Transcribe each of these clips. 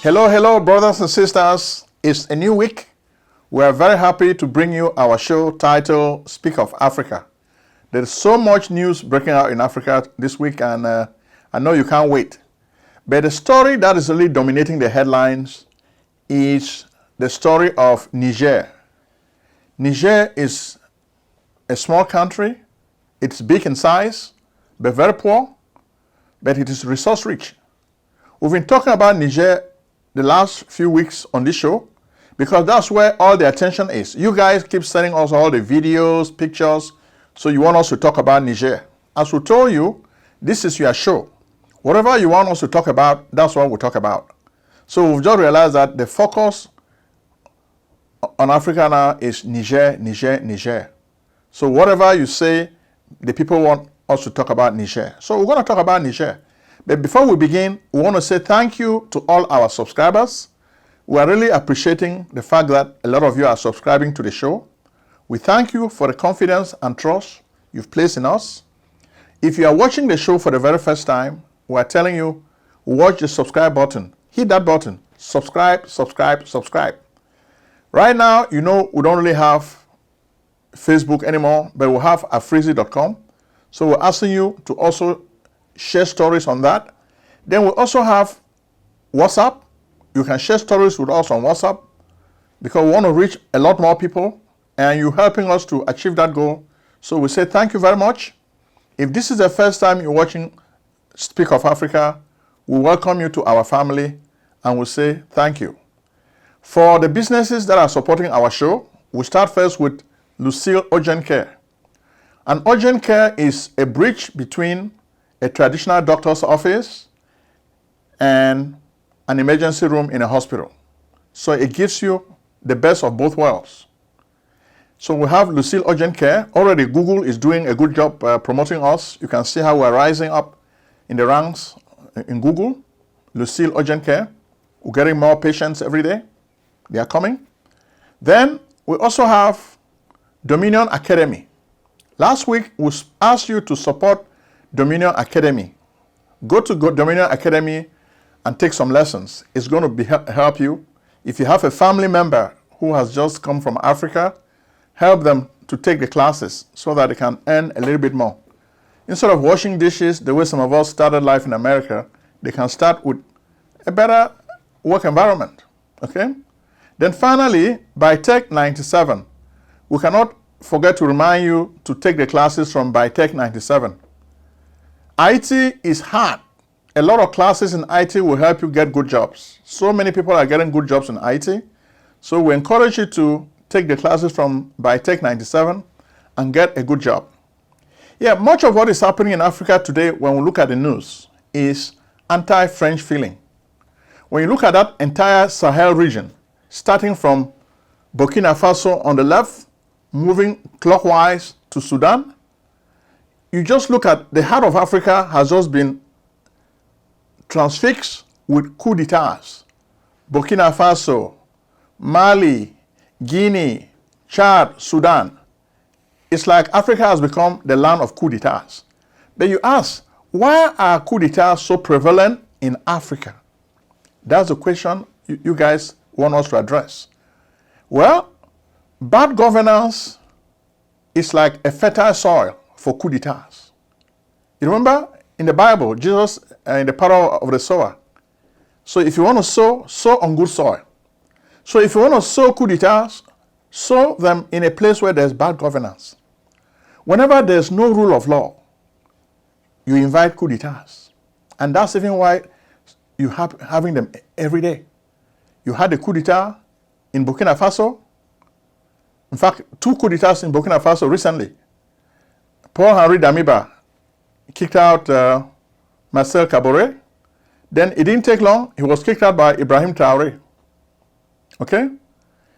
Hello, hello, brothers and sisters. It's a new week. We are very happy to bring you our show titled Speak of Africa. There is so much news breaking out in Africa this week, and I know you can't wait. But the story that is really dominating the headlines is the story of Niger. Niger is a small country. It's big in size, but very poor, but it is resource rich. We've been talking about Niger the last few weeks on this show because that's where all the attention is. You guys keep sending us all the videos, pictures, so you want us to talk about Niger. As we told you, this is your show. Whatever you want us to talk about, that's what we'll talk about. So we've just realized that the focus on Africa now is Niger, Niger, Niger. So whatever you say, the people want us to talk about Niger. So we're going to talk about Niger. But before we begin, we want to say thank you to all our subscribers. We are really appreciating the fact that a lot of you are subscribing to the show. We thank you for the confidence and trust you've placed in us. If you are watching the show for the very first time, we are telling you, watch the subscribe button. Hit that button. Subscribe, subscribe, subscribe. Right now, you know we don't really have Facebook anymore, but we have afrizi.com. So we're asking you to also share stories on that. Then we also have WhatsApp. You can share stories with us on WhatsApp because we want to reach a lot more people and you're helping us to achieve that goal. So we say thank you very much. If this is the first time you're watching Speak of Africa, we welcome you to our family and we say thank you. For the businesses that are supporting our show, we start first with Lucille Ojong Care. And Ojong Care is a bridge between a traditional doctor's office and an emergency room in a hospital. So it gives you the best of both worlds. So we have Lucille Ojong Care. Already Google is doing a good job promoting us. You can see how we're rising up in the ranks in Google. Lucille Ojong Care. We're getting more patients every day. They are coming. Then we also have Dominion Academy. Last week we asked you to support Dominion Academy. Go to Dominion Academy and take some lessons. It's going to help you. If you have a family member who has just come from Africa, help them to take the classes so that they can earn a little bit more. Instead of washing dishes the way some of us started life in America, they can start with a better work environment. Okay? Then finally, by Tech 97, we cannot forget to remind you to take the classes from by Tech 97. IT is hard. A lot of classes in IT will help you get good jobs. So many people are getting good jobs in IT. So we encourage you to take the classes from by Tech 97 and get a good job. Yeah, much of what is happening in Africa today when we look at the news is anti-French feeling. When you look at that entire Sahel region, starting from Burkina Faso on the left, moving clockwise to Sudan, you just look at the heart of Africa has just been transfixed with coup d'etats. Burkina Faso, Mali, Guinea, Chad, Sudan. It's like Africa has become the land of coup d'etats. But you ask, why are coup d'etats so prevalent in Africa? That's the question you guys want us to address. Well, bad governance is like a fertile soil for coup d'etats. You remember in the Bible, Jesus in the parable of the sower. So if you want to sow on good soil. So if you want to sow coup d'etats, sow them in a place where there's bad governance. Whenever there's no rule of law, you invite coup d'etats. And that's even why you have having them every day. You had the coup d'etat in Burkina Faso. In fact, 2 coup d'etats in Burkina Faso recently. Paul-Henri Damiba kicked out Marcel Kabore. Then it didn't take long. He was kicked out by Ibrahim Traoré. Okay?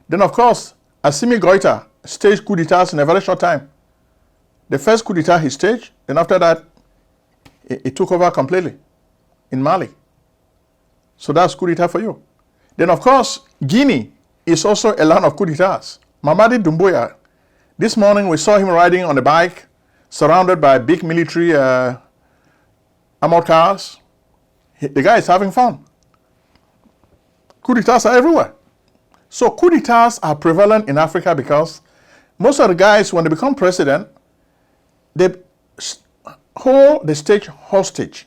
Then, of course, Assimi Goïta staged coup d'etats in a very short time. The first coup d'etat he staged, then after that, it took over completely in Mali. So that's coup d'etat for you. Then, of course, Guinea is also a land of coup d'etats. Mamadi Doumbouya, this morning we saw him riding on a bike, surrounded by big military armored cars. The guy is having fun. Coup d'etats are everywhere. So coup d'etats are prevalent in Africa because most of the guys, when they become president, they hold the state hostage.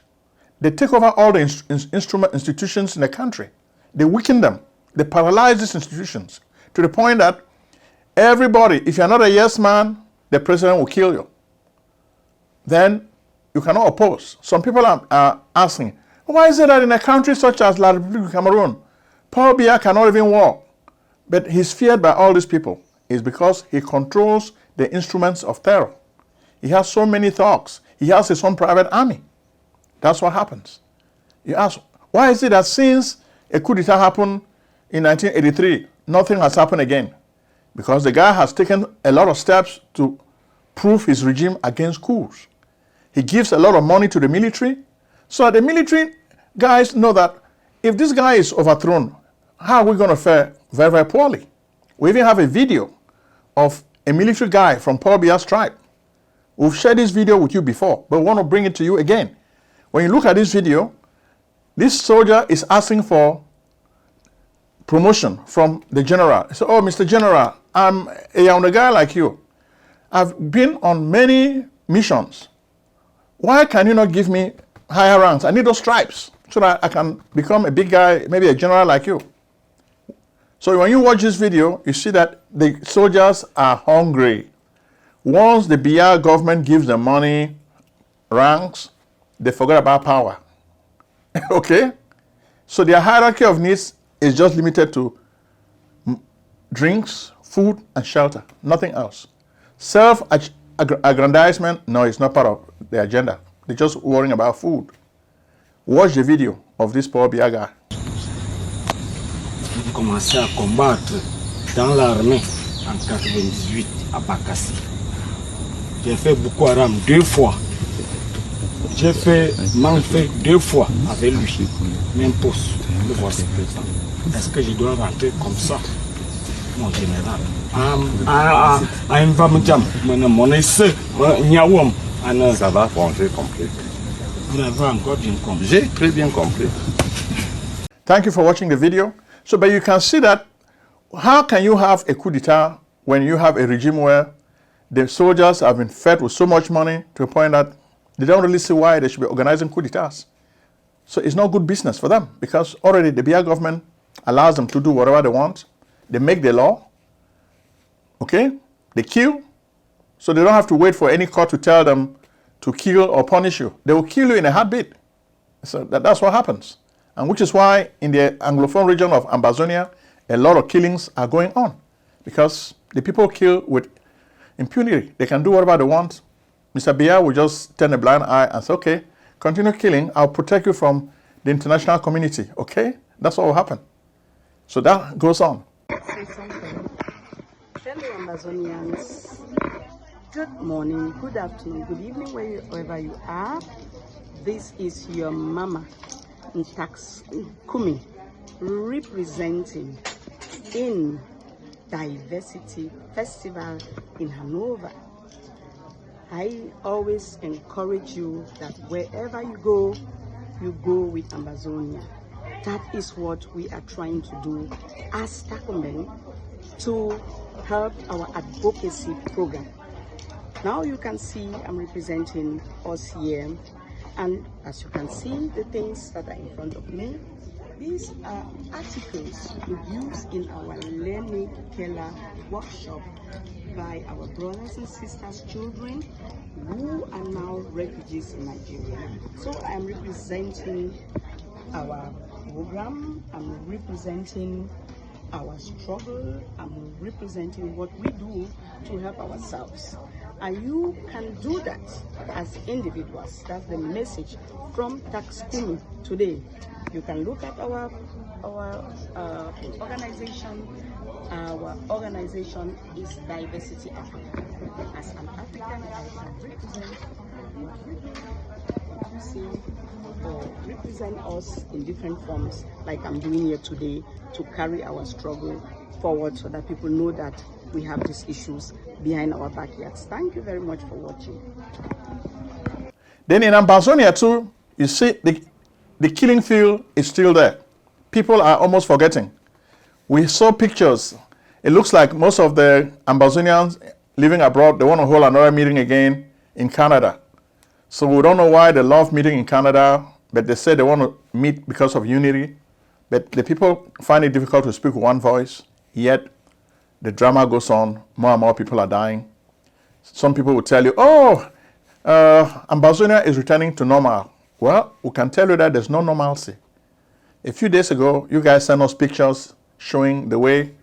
They take over all the institutions in the country. They weaken them. They paralyze these institutions to the point that everybody, if you're not a yes man, the president will kill you. Then you cannot oppose. Some people are asking, why is it that in a country such as La Republic of Cameroon, Paul Biya cannot even walk? But he's feared by all these people. It's because he controls the instruments of terror. He has so many thugs. He has his own private army. That's what happens. You ask, why is it that since a coup d'etat happened in 1983, nothing has happened again? Because the guy has taken a lot of steps to prove his regime against coups. He gives a lot of money to the military. So the military guys know that if this guy is overthrown, how are we going to fare very, very poorly? We even have a video of a military guy from Paul Biya's tribe. We've shared this video with you before, but we want to bring it to you again. When you look at this video, this soldier is asking for promotion from the general. He said, oh, Mr. General, I'm a young guy like you. I've been on many missions. Why can you not give me higher ranks? I need those stripes so that I can become a big guy, maybe a general like you. So when you watch this video, you see that the soldiers are hungry. Once the Biya government gives them money, ranks, they forget about power. Okay? So their hierarchy of needs is just limited to drinks, food, and shelter. Nothing else. Self-aggrandizement, no, it's not part of the agenda. They're just worrying about food. Watch the video of this poor Biya guy. J'ai commencé à combattre dans l'armée en 98 à Bakassi. J'ai fait Boko Haram 2 fois. J'ai fait Manfait 2 fois avec lui. Même poste. Le voici. Est-ce que je dois rentrer comme ça, mon général? Ça va, bon, j'ai compris. Vous avez encore bien compris. J'ai très bien compris. Thank you for watching the video. So, but you can see that how can you have a coup d'etat when you have a regime where the soldiers have been fed with so much money to a point that they don't really see why they should be organizing coup d'etats. So it's not good business for them because already the Biya government allows them to do whatever they want. They make the law, okay? They kill, so they don't have to wait for any court to tell them to kill or punish you. They will kill you in a heartbeat. So that's what happens. And which is why in the Anglophone region of Ambazonia, a lot of killings are going on because the people kill with impunity. They can do whatever they want. Mr. Biya will just turn a blind eye and say, okay, continue killing. I'll protect you from the international community, okay? That's what will happen. So that goes on. Say something. Fellow Ambazonians, good morning, good afternoon, good evening, wherever you are. This is your mama, Ntax Kumi, representing in Diversity Festival in Hanover. I always encourage you that wherever you go with Ambazonia. That is what we are trying to do as Takumen to help our advocacy program. Now you can see I'm representing us here, and as you can see the things that are in front of me, these are articles produced in our Lenny Keller workshop by our brothers and sisters, children who are now refugees in Nigeria. So I am representing our program, I'm representing our struggle, I'm representing what we do to help ourselves. And you can do that as individuals. That's the message from Taxkumi today. You can look at our organization. Our organization is Diversity Africa. As an African, I can represent what you see, or represent us in different forms, like I'm doing here today, to carry our struggle forward so that people know that we have these issues behind our backyards. Thank you very much for watching. Then in Ambazonia too, you see the killing field is still there. people are almost forgetting. We saw pictures. It looks like most of the Ambazonians living abroad, they want to hold another meeting again in Canada. So we don't know why they love meeting in Canada, but they say they want to meet because of unity. But the people find it difficult to speak with one voice, yet the drama goes on. More and more people are dying. Some people will tell you, oh, Ambazonia is returning to normal. Well, we can tell you that there's no normalcy. A few days ago, you guys sent us pictures showing the way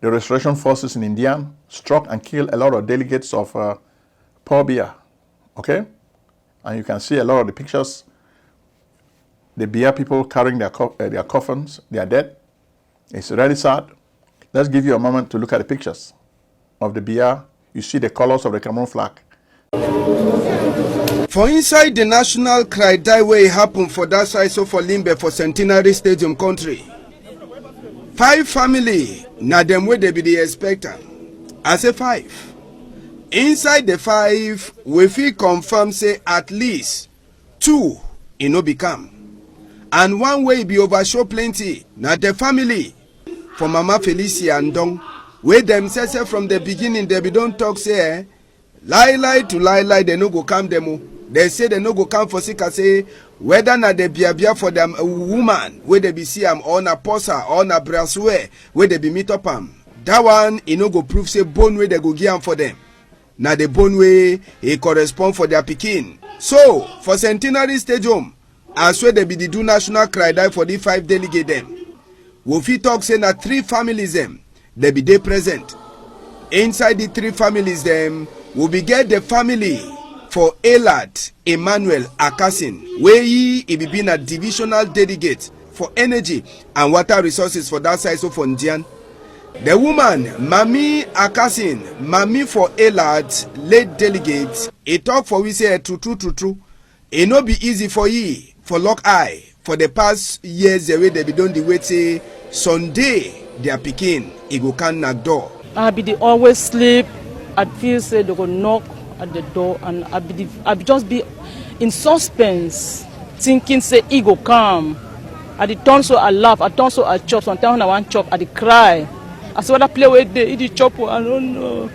the restoration forces in India struck and killed a lot of delegates of Paul Biya, okay? And you can see a lot of the pictures. The Biya people carrying their coffins, they are dead. It's really sad. Let's give you a moment to look at the pictures of the Biya. You see the colors of the Cameroon flag. For inside the national cry die way happen for that side so for Limbe for Centenary Stadium country. 5 family na them way they be the expectant. I say 5. Inside the 5, we feel confirm say at least 2 e no become. And one way be overshow plenty. Na the family for Mama Felicia and Dong. Where them say from the beginning they be don't talk say lie to lie they no go come demo. They say they no go come for sick say whether na they be for them a woman where they be see am or na posa or na braswe where they be meet up am. That one e no go prove say bone way they go give am for them. Na the bone way e correspond for their pikin. So for Centenary Stadium, as where they be the do national cry die for the 5 delegate them. We fit talk say na 3 families them. They be they present. Inside the 3 families them, we be get the family for Elad Emmanuel Akasin, where he be been a divisional delegate for energy and water resources for that side so for Ndian. The woman, Mami Akasin, Mami for Elad, late delegate, he talk for we say true. It no be easy for ye, for lock eye, for the past years the way they be done the way say Sunday their pikin, he go can knock door. I be the always sleep. I feel say they go knock at the door, and I be just be in suspense, thinking say he go come. I the turn so I laugh, I turn so I chop. Sometimes when I want chop, I the cry. I say when I play with the he chop, I don't know.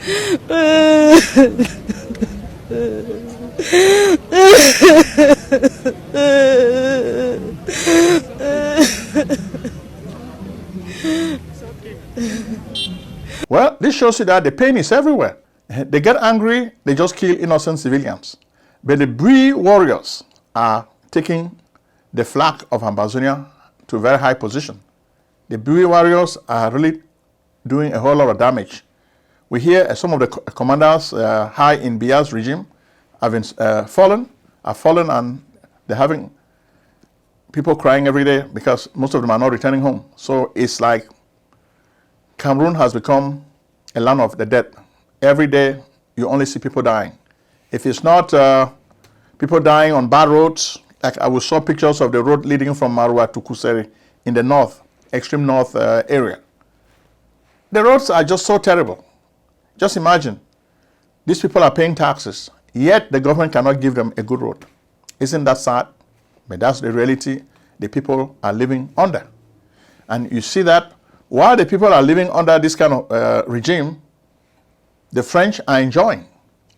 Well, this shows you that the pain is everywhere. They get angry, they just kill innocent civilians. But the Bui warriors are taking the flag of Ambazonia to a very high position. The Bui warriors are really doing a whole lot of damage. We hear some of the commanders high in Biya's regime have been fallen, and they're having people crying every day because most of them are not returning home. So it's like Cameroon has become a land of the dead. Every day, you only see people dying. If it's not people dying on bad roads, like I saw pictures of the road leading from Marwa to Kuseri in the north, extreme north area. The roads are just so terrible. Just imagine, these people are paying taxes, yet the government cannot give them a good road. Isn't that sad? But that's the reality the people are living under. And you see that while the people are living under this kind of regime, the French are enjoying,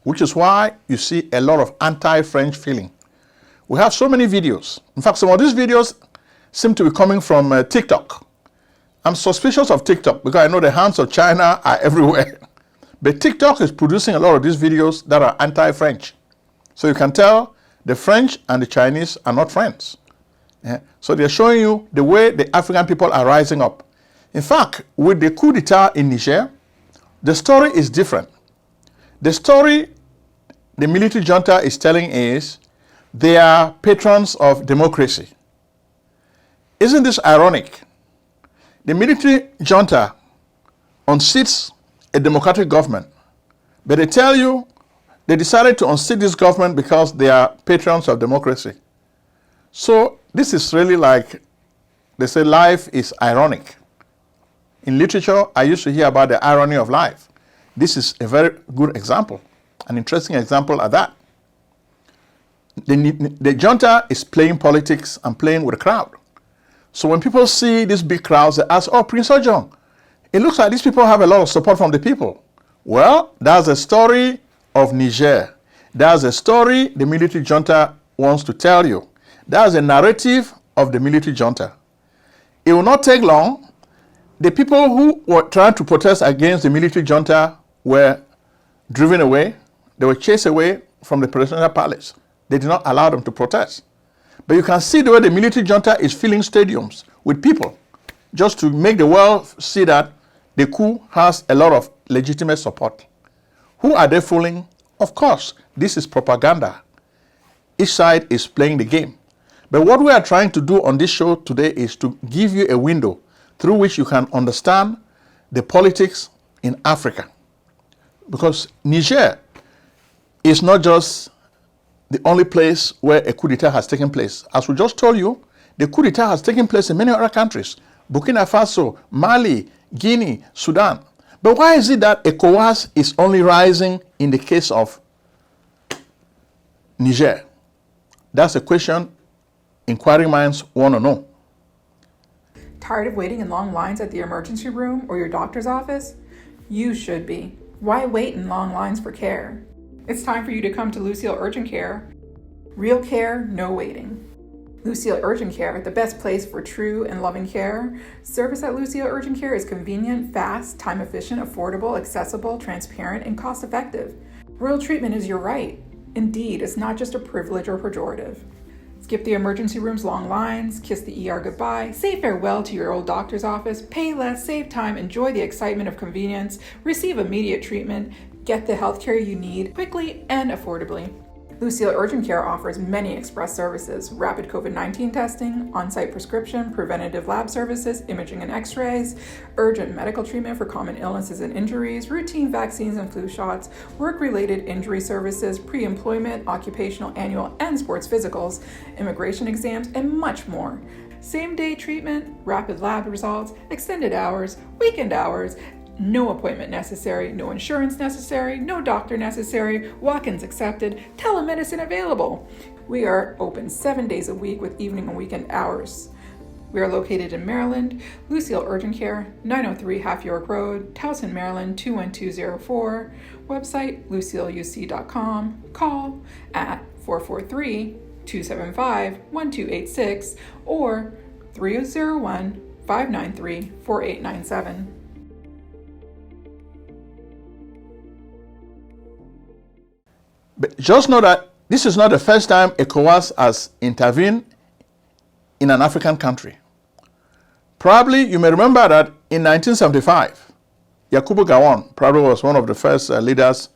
which is why you see a lot of anti-French feeling. We have so many videos. In fact, some of these videos seem to be coming from TikTok. I'm suspicious of TikTok because I know the hands of China are everywhere. But TikTok is producing a lot of these videos that are anti-French. So you can tell the French and the Chinese are not friends. Yeah? So they're showing you the way the African people are rising up. In fact, with the coup d'etat in Niger, the story is different. The story the military junta is telling is they are patrons of democracy. Isn't this ironic? The military junta unseats a democratic government, but they tell you they decided to unseat this government because they are patrons of democracy. So this is really like, they say life is ironic. In literature, I used to hear about the irony of life. This is a very good example, an interesting example of that. The junta is playing politics and playing with the crowd. So when people see these big crowds, they ask, oh, Prince Ojong, it looks like these people have a lot of support from the people. Well, that's the story of Niger. That's the story the military junta wants to tell you. That's the narrative of the military junta. It will not take long. The people who were trying to protest against the military junta were driven away. They were chased away from the presidential palace. They did not allow them to protest. But you can see the way the military junta is filling stadiums with people just to make the world see that the coup has a lot of legitimate support. Who are they fooling? Of course, this is propaganda. Each side is playing the game. But what we are trying to do on this show today is to give you a window through which you can understand the politics in Africa. Because Niger is not just the only place where a coup d'etat has taken place. As we just told you, the coup d'etat has taken place in many other countries. Burkina Faso, Mali, Guinea, Sudan. But why is it that ECOWAS is only rising in the case of Niger? That's a question inquiring minds want to know. Tired of waiting in long lines at the emergency room or your doctor's office? You should be. Why wait in long lines for care? It's time for you to come to Lucille Urgent Care. Real care, no waiting. Lucille Urgent Care, the best place for true and loving care. Service at Lucille Urgent Care is convenient, fast, time efficient, affordable, accessible, transparent, and cost effective. Royal treatment is your right. Indeed, it's not just a privilege or pejorative. Skip the emergency room's long lines, kiss the ER goodbye, say farewell to your old doctor's office, pay less, save time, enjoy the excitement of convenience, receive immediate treatment, get the healthcare you need quickly and affordably. Lucille Urgent Care offers many express services: rapid COVID-19 testing, on-site prescription, preventative lab services, imaging and x-rays, urgent medical treatment for common illnesses and injuries, routine vaccines and flu shots, work-related injury services, pre-employment, occupational, annual, and sports physicals, immigration exams, and much more. Same-day treatment, rapid lab results, extended hours, weekend hours, no appointment necessary, no insurance necessary, no doctor necessary, walk-ins accepted, telemedicine available. We are open 7 days a week with evening and weekend hours. We are located in Maryland. Lucille Urgent Care, 903 Half York Road, Towson, Maryland, 21204. Website, lucilleuc.com. Call at 443-275-1286 or 301-593-4897. But just know that this is not the first time ECOWAS has intervened in an African country. Probably you may remember that in 1975, Yakubu Gowon probably was one of the first leaders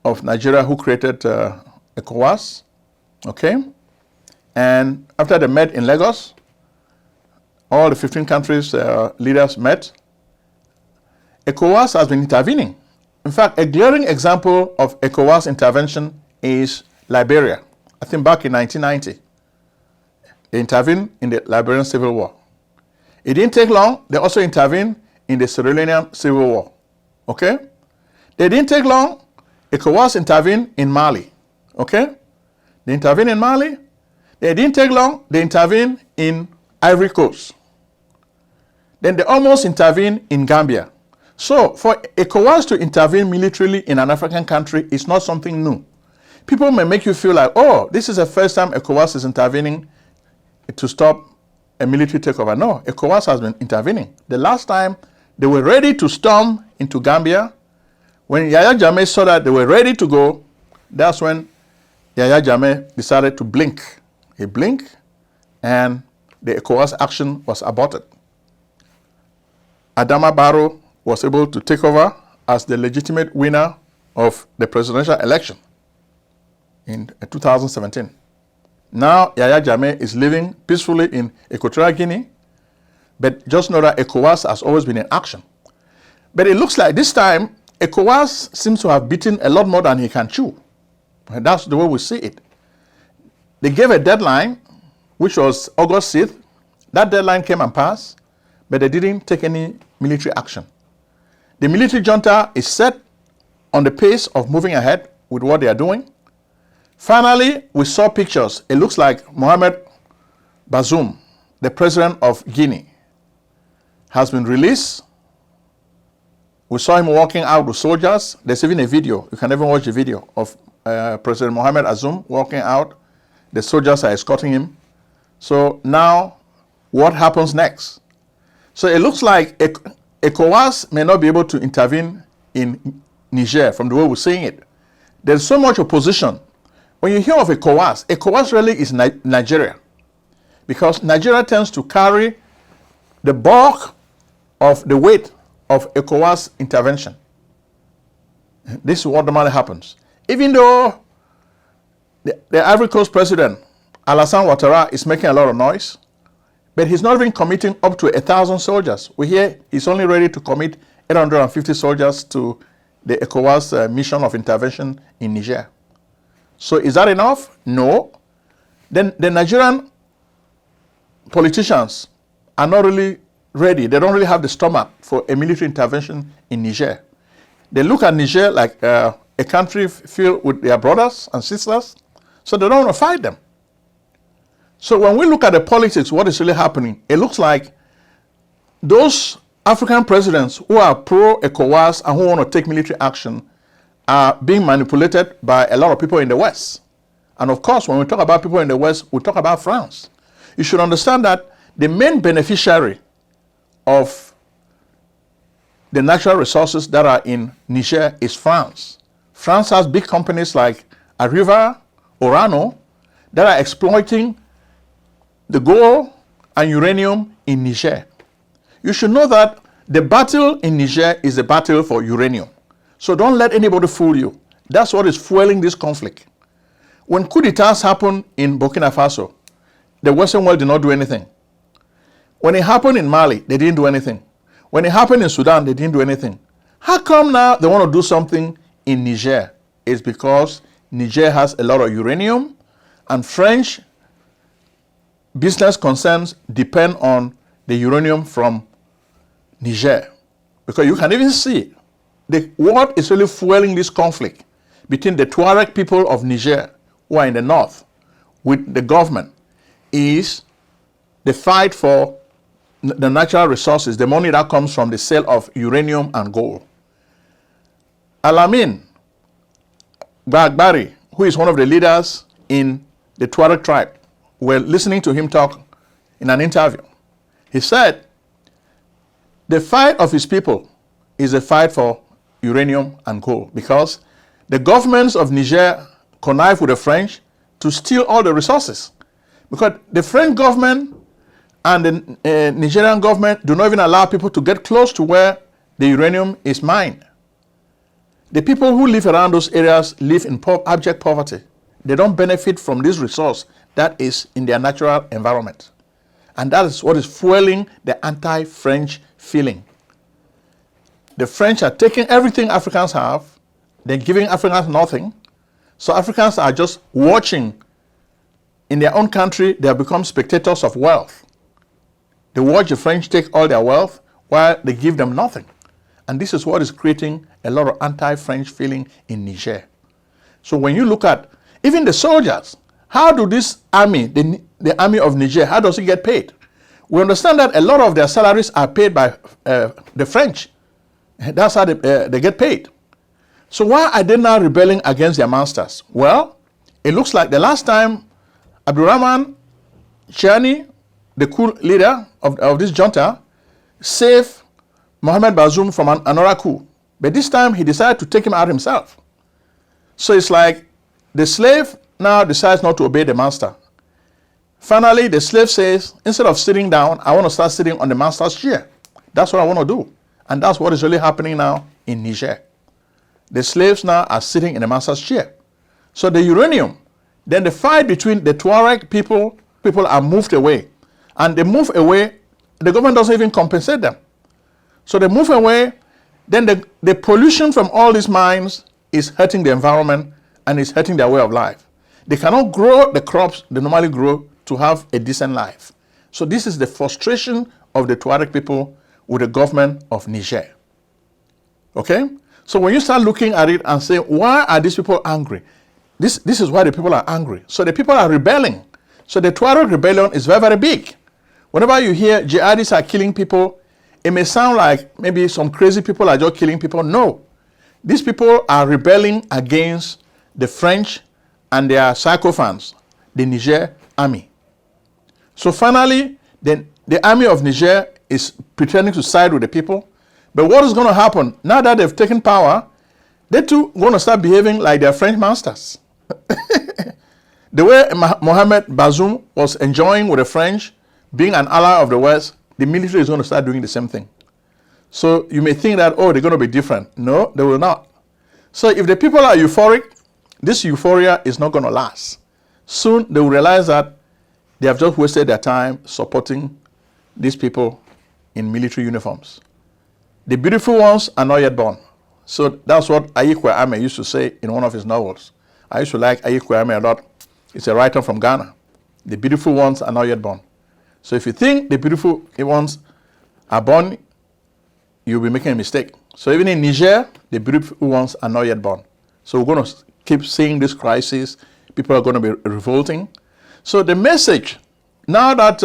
of Nigeria who created ECOWAS. Okay? And after they met in Lagos, all the 15 countries leaders met. ECOWAS has been intervening. In fact, a glaring example of ECOWAS intervention is Liberia. I think back in 1990, they intervened in the Liberian Civil War. It didn't take long. They also intervened in the Sierra Leonean Civil War. Okay? They didn't take long. ECOWAS intervened in Mali. Okay? They intervened in Mali. They didn't take long. They intervened in Ivory Coast. Then they almost intervened in Gambia. So for ECOWAS to intervene militarily in an African country is not something new. People may make you feel like, oh, this is the first time ECOWAS is intervening to stop a military takeover. No, ECOWAS has been intervening. The last time they were ready to storm into Gambia, when Yahya Jammeh saw that they were ready to go, that's when Yahya Jammeh decided to blink. He blinked and the ECOWAS action was aborted. Adama Barrow was able to take over as the legitimate winner of the presidential election in 2017. Now Yahya Jammeh is living peacefully in Equatorial Guinea, but just know that ECOWAS has always been in action. But it looks like this time ECOWAS seems to have beaten a lot more than he can chew. And that's the way we see it. They gave a deadline, which was August 6th. That deadline came and passed, but they didn't take any military action. The military junta is set on the pace of moving ahead with what they are doing. Finally, we saw pictures. It looks like Mohamed Bazoum the president of Guinea, has been released. We saw him walking out with soldiers. There's even a video. You can even watch the video of President Mohamed Bazoum walking out. The soldiers are escorting him. So now, what happens next? So it looks like ECOWAS may not be able to intervene in Niger from the way we're seeing it. There's so much opposition. When you hear of ECOWAS, ECOWAS really is Nigeria, because Nigeria tends to carry the bulk of the weight of ECOWAS intervention. This is what normally happens. Even though the Ivory Coast president, Alassane Ouattara, is making a lot of noise, but he's not even committing up to 1,000 soldiers. We hear he's only ready to commit 850 soldiers to the ECOWAS mission of intervention in Niger. So is that enough? No. Then the Nigerian politicians are not really ready. They don't really have the stomach for a military intervention in Niger. They look at Niger like a country filled with their brothers and sisters, so they don't want to fight them. So when we look at the politics, what is really happening, it looks like those African presidents who are pro-ECOWAS and who want to take military action are being manipulated by a lot of people in the West. And of course, when we talk about people in the West, we talk about France. You should understand that the main beneficiary of the natural resources that are in Niger is France. France has big companies like Arriva, Orano, that are exploiting the gold and uranium in Niger. You should know that the battle in Niger is a battle for uranium. So don't let anybody fool you. That's what is fueling this conflict. When coup d'etats happened in Burkina Faso, the Western world did not do anything. When it happened in Mali, they didn't do anything. When it happened in Sudan, they didn't do anything. How come now they want to do something in Niger? It's because Niger has a lot of uranium, and French business concerns depend on the uranium from Niger. Because you can even see what is really fueling this conflict between the Tuareg people of Niger, who are in the north, with the government, is the fight for the natural resources, the money that comes from the sale of uranium and gold. Alamin Bagbari, who is one of the leaders in the Tuareg tribe, we're listening to him talk in an interview. He said the fight of his people is a fight for uranium and gold, because the governments of Niger connive with the French to steal all the resources. Because the French government and the Nigerian government do not even allow people to get close to where the uranium is mined. The people who live around those areas live in abject poverty. They don't benefit from this resource that is in their natural environment. And that is what is fueling the anti-French feeling. The French are taking everything Africans have, they're giving Africans nothing. So Africans are just watching. In their own country, they have become spectators of wealth. They watch the French take all their wealth while they give them nothing. And this is what is creating a lot of anti-French feeling in Niger. So when you look at even the soldiers, how do this army, the army of Niger, how does it get paid? We understand that a lot of their salaries are paid by the French. That's how they get paid. So why are they now rebelling against their masters? Well, it looks like the last time Abdurrahman Chani, the coup leader of this junta, saved Mohamed Bazoum from another coup. But this time he decided to take him out himself. So it's like the slave now decides not to obey the master. Finally, the slave says, instead of sitting down, I want to start sitting on the master's chair. That's what I want to do. And that's what is really happening now in Niger. The slaves now are sitting in the master's chair. So the uranium, then the fight between the Tuareg people are moved away. And they move away, the government doesn't even compensate them. So they move away, then the pollution from all these mines is hurting the environment and is hurting their way of life. They cannot grow the crops they normally grow to have a decent life. So this is the frustration of the Tuareg people with the government of Niger. Okay? So when you start looking at it and saying, why are these people angry? This is why the people are angry. So the people are rebelling. So the Tuareg rebellion is very, very big. Whenever you hear jihadis are killing people, it may sound like maybe some crazy people are just killing people. No. These people are rebelling against the French and their sycophants, the Niger army. So finally, the army of Niger is pretending to side with the people. But what is going to happen? Now that they've taken power, they too going to start behaving like their French masters. The way Mohamed Bazoum was enjoying with the French, being an ally of the West, the military is going to start doing the same thing. So you may think that, oh, they're going to be different. No, they will not. So if the people are euphoric, this euphoria is not going to last. Soon they will realize that they have just wasted their time supporting these people in military uniforms. The beautiful ones are not yet born. So that's what Ayikwe Ame used to say in one of his novels. I used to like Ayikwe Ame a lot. It's a writer from Ghana. The beautiful ones are not yet born. So if you think the beautiful ones are born, you'll be making a mistake. So even in Niger, the beautiful ones are not yet born. So we're going to keep seeing this crisis. People are going to be revolting. So the message, now that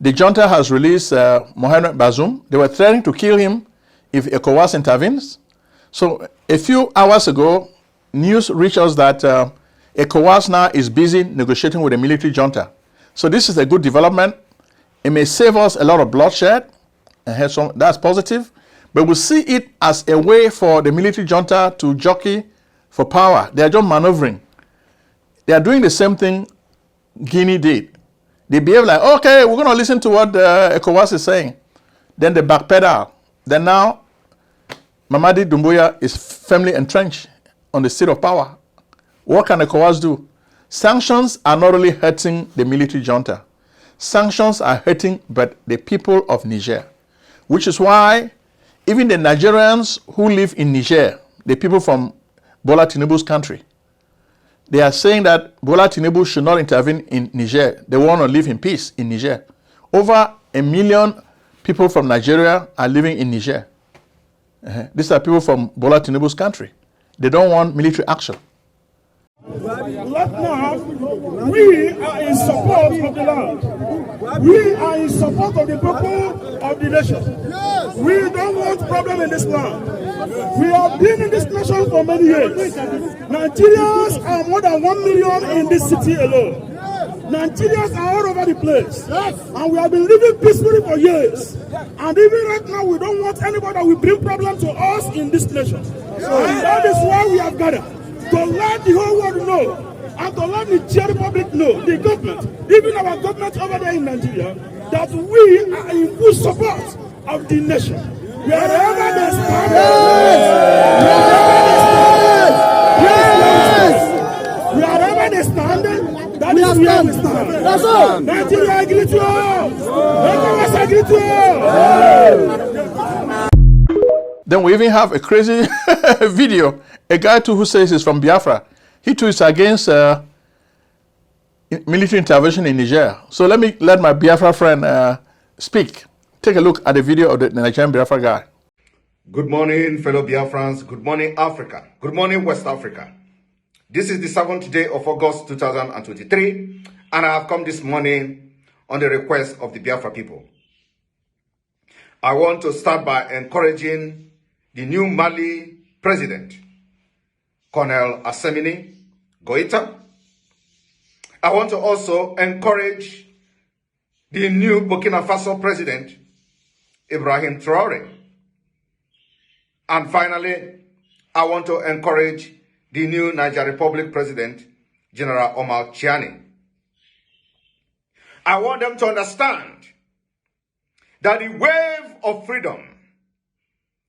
the junta has released Mohamed Bazoum, they were threatening to kill him if ECOWAS intervenes. So a few hours ago, news reached us that ECOWAS now is busy negotiating with the military junta. So this is a good development. It may save us a lot of bloodshed, and that's positive. But we see it as a way for the military junta to jockey for power. They are just maneuvering. They are doing the same thing Guinea did. They behave like, okay, we're going to listen to what ECOWAS is saying. Then they backpedal. Then now, Mamadi Doumbouya is firmly entrenched on the seat of power. What can ECOWAS do? Sanctions are not only hurting the military junta. Sanctions are hurting but the people of Niger, which is why even the Nigerians who live in Niger, the people from Bola Tinubu's country, they are saying that Bola Tinubu should not intervene in Niger. They want to live in peace in Niger. Over 1 million people from Nigeria are living in Niger. These are people from Bola Tinubu's country. They don't want military action. Right now, we are in support of the land. We are in support of the people of the nation. Yes. We don't want problem in this land. We have been in this nation for many years. Nigerians are more than 1 million in this city alone. Nigerians are all over the place. Yes. And we have been living peacefully for years. And even right now, we don't want anybody that will bring problem to us in this nation. So that is why we have gathered. To let the whole world know, and to let the Niger Republic know, the government, even our government over there in Nigeria, that we are in full support of the nation. Wherever they stand, wherever they stand, that is where we stand. That's all. Nigeria, I greet you all. I greet you all. Then we even have a crazy video. A guy too who says he's from Biafra. He too is against military intervention in Niger. So let my Biafra friend speak. Take a look at the video of the Nigerian Biafra guy. Good morning, fellow Biafrans. Good morning, Africa. Good morning, West Africa. This is the 7th day of August 2023, and I have come this morning on the request of the Biafra people. I want to start by encouraging the new Mali president, Colonel Assemini Goïta. I want to also encourage the new Burkina Faso president, Ibrahim Traoré. And finally, I want to encourage the new Niger Republic president, General Omar Chiani. I want them to understand that the wave of freedom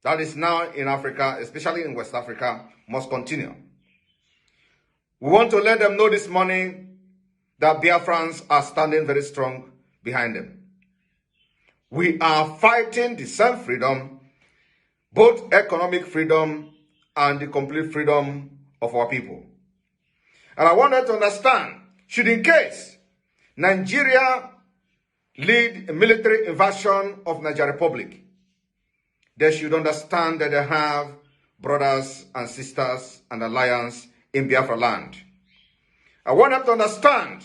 that is now in Africa, especially in West Africa, must continue. We want to let them know this morning that Biafrans are standing very strong behind them. We are fighting the same freedom, both economic freedom and the complete freedom of our people. And I want them to understand, should in case Nigeria lead a military invasion of Niger Republic, they should understand that they have brothers and sisters and alliance in Biafra land. I want them to understand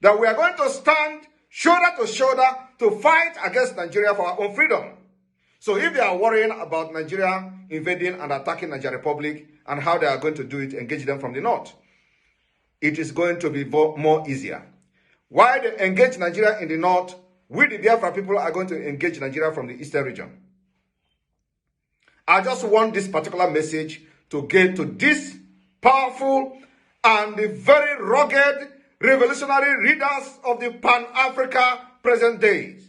that we are going to stand shoulder to shoulder, to fight against Nigeria for our own freedom. So if they are worrying about Nigeria invading and attacking Niger Republic and how they are going to do it, engage them from the north, it is going to be more easier. While they engage Nigeria in the north, we the Biafra people are going to engage Nigeria from the eastern region. I just want this particular message to get to this powerful and the very rugged revolutionary leaders of the Pan-Africa present days.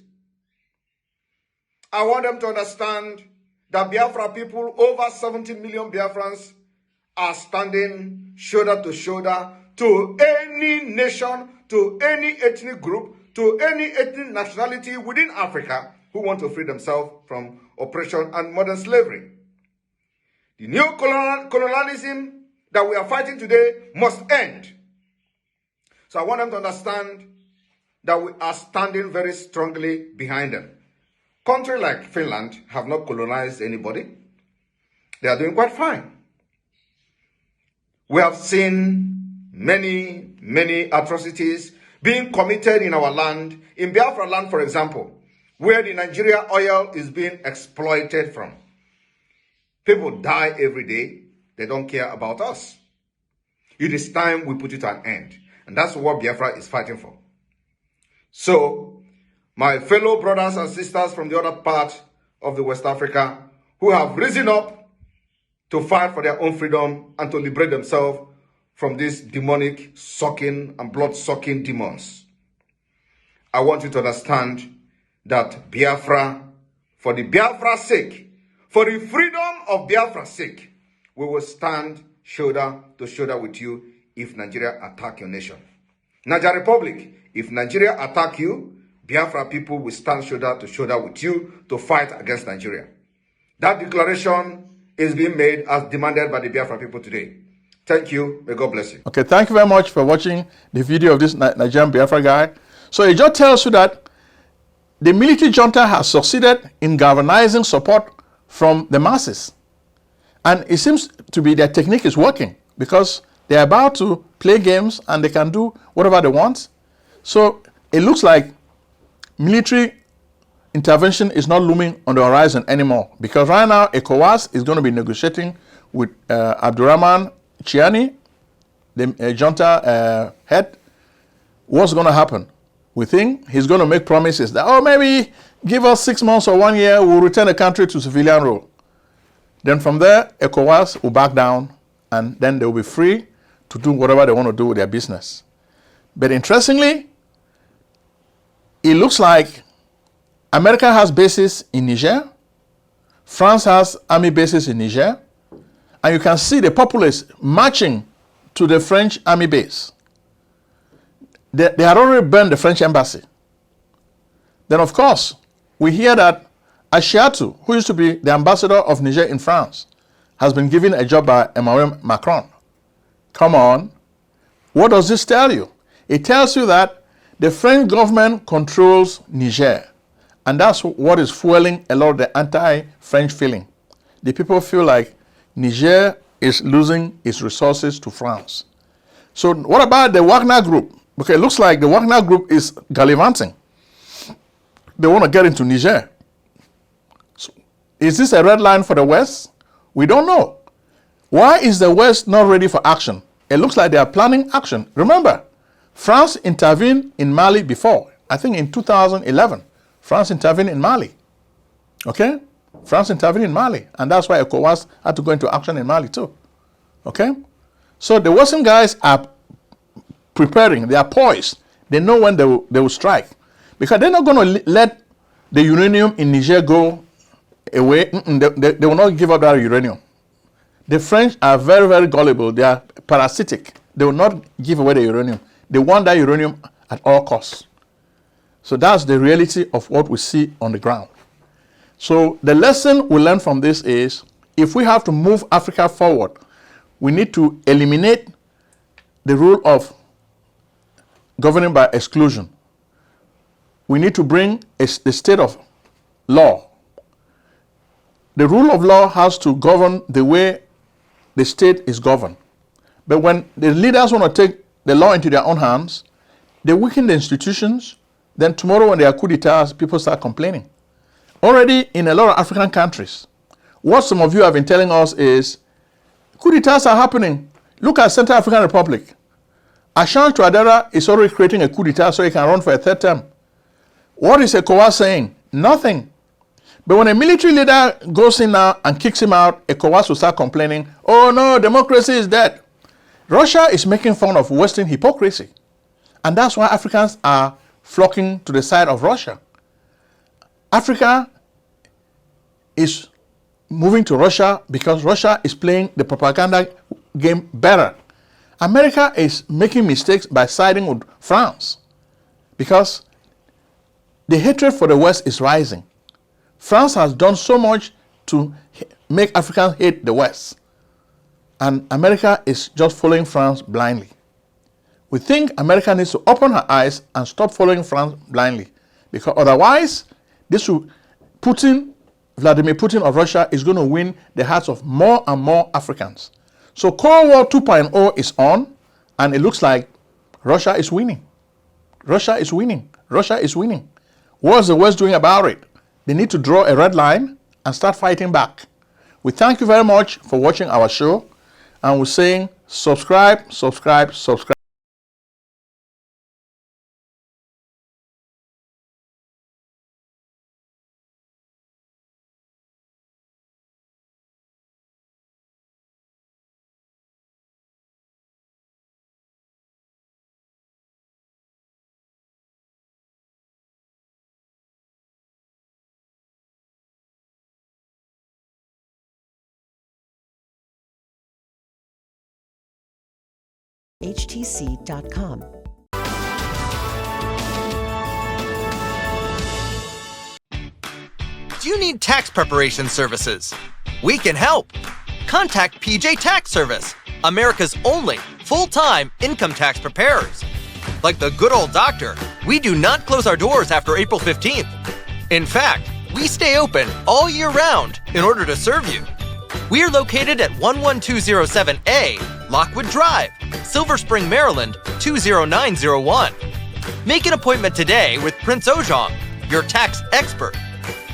I want them to understand that Biafra people, over 70 million Biafrans, are standing shoulder to shoulder to any nation, to any ethnic group, to any ethnic nationality within Africa who want to free themselves from oppression and modern slavery. The new colonialism that we are fighting today must end. So I want them to understand that we are standing very strongly behind them. Countries like Finland have not colonized anybody. They are doing quite fine. We have seen many atrocities being committed in our land, in Biafra land, for example, where the Nigeria oil is being exploited from. People die every day. They don't care about us. It is time we put it to an end. And that's what Biafra is fighting for. So, my fellow brothers and sisters from the other part of the West Africa who have risen up to fight for their own freedom and to liberate themselves from these demonic sucking and blood-sucking demons, I want you to understand that Biafra, for the Biafra's sake, for the freedom of Biafra's sake, we will stand shoulder to shoulder with you if Nigeria attack your nation. Niger Republic, if Nigeria attack you, Biafra people will stand shoulder to shoulder with you to fight against Nigeria. That declaration is being made as demanded by the Biafra people today. Thank you. May God bless you. Okay, thank you very much for watching the video of this Nigerian Biafra guy. So it just tells you that the military junta has succeeded in galvanizing support from the masses. And it seems to be their technique is working because they're about to play games and they can do whatever they want. So it looks like military intervention is not looming on the horizon anymore because right now ECOWAS is going to be negotiating with Abdurrahman Chiani, the junta head. What's going to happen? We think he's going to make promises that, oh, maybe give us 6 months or 1 year, we'll return the country to civilian rule. Then from there, ECOWAS will back down and then they will be free to do whatever they want to do with their business. But interestingly, it looks like America has bases in Niger, France has army bases in Niger, and you can see the populace marching to the French army base. They had already burned the French embassy. Then, of course, we hear that Ashiatu, who used to be the ambassador of Niger in France, has been given a job by Emmanuel Macron. Come on. What does this tell you? It tells you that the French government controls Niger. And that's what is fueling a lot of the anti-French feeling. The people feel like Niger is losing its resources to France. So what about the Wagner group? Okay, it looks like the Wagner group is gallivanting. They want to get into Niger. So, is this a red line for the West? We don't know. Why is the West not ready for action? It looks like they are planning action. Remember, France intervened in Mali before. I think in 2011, France intervened in Mali. Okay? France intervened in Mali. And that's why ECOWAS had to go into action in Mali too. Okay? So the Western guys are preparing. They are poised. They know when they will strike. Because they're not going to let the uranium in Niger go away. They will not give up that uranium. The French are very, very gullible. They are parasitic. They will not give away the uranium. They want that uranium at all costs. So that's the reality of what we see on the ground. So the lesson we learn from this is, if we have to move Africa forward, we need to eliminate the rule of governing by exclusion. We need to bring the state of law. The rule of law has to govern the way the state is governed. But when the leaders want to take the law into their own hands, they weaken the institutions, then tomorrow when there are coup d'etats, people start complaining. Already in a lot of African countries, what some of you have been telling us is coup d'etats are happening. Look at Central African Republic. Ashanti Touadera is already creating a coup d'etat so he can run for a third term. What is ECOWAS saying? Nothing. But when a military leader goes in now and kicks him out, ECOWAS will start complaining, oh no, democracy is dead. Russia is making fun of Western hypocrisy. And that's why Africans are flocking to the side of Russia. Africa is moving to Russia because Russia is playing the propaganda game better. America is making mistakes by siding with France because the hatred for the West is rising. France has done so much to make Africans hate the West. And America is just following France blindly. We think America needs to open her eyes and stop following France blindly. Because otherwise, Vladimir Putin of Russia is going to win the hearts of more and more Africans. So Cold War 2.0 is on, and it looks like Russia is winning. Russia is winning. Russia is winning. What's the West doing about it? They need to draw a red line and start fighting back. We thank you very much for watching our show, and we're saying subscribe, subscribe, subscribe. HTC.com. Do you need tax preparation services? We can help. Contact PJ Tax Service, America's only full-time income tax preparers. Like the good old doctor, we do not close our doors after April 15th. In fact, we stay open all year round in order to serve you. We are located at 11207A, Lockwood Drive, Silver Spring, Maryland, 20901. Make an appointment today with Prince Ojong, your tax expert.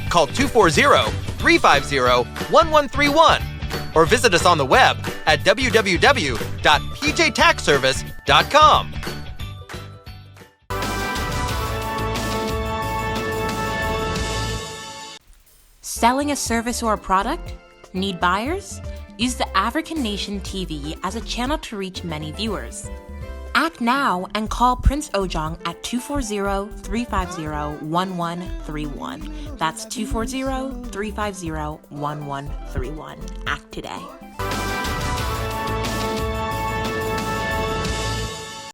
Call 240-350-1131 or visit us on the web at www.pjtaxservice.com. Selling a service or a product? Need buyers? Use the African Nation TV as a channel to reach many viewers. Act now and call Prince Ojong at 240-350-1131. That's 240-350-1131. Act today.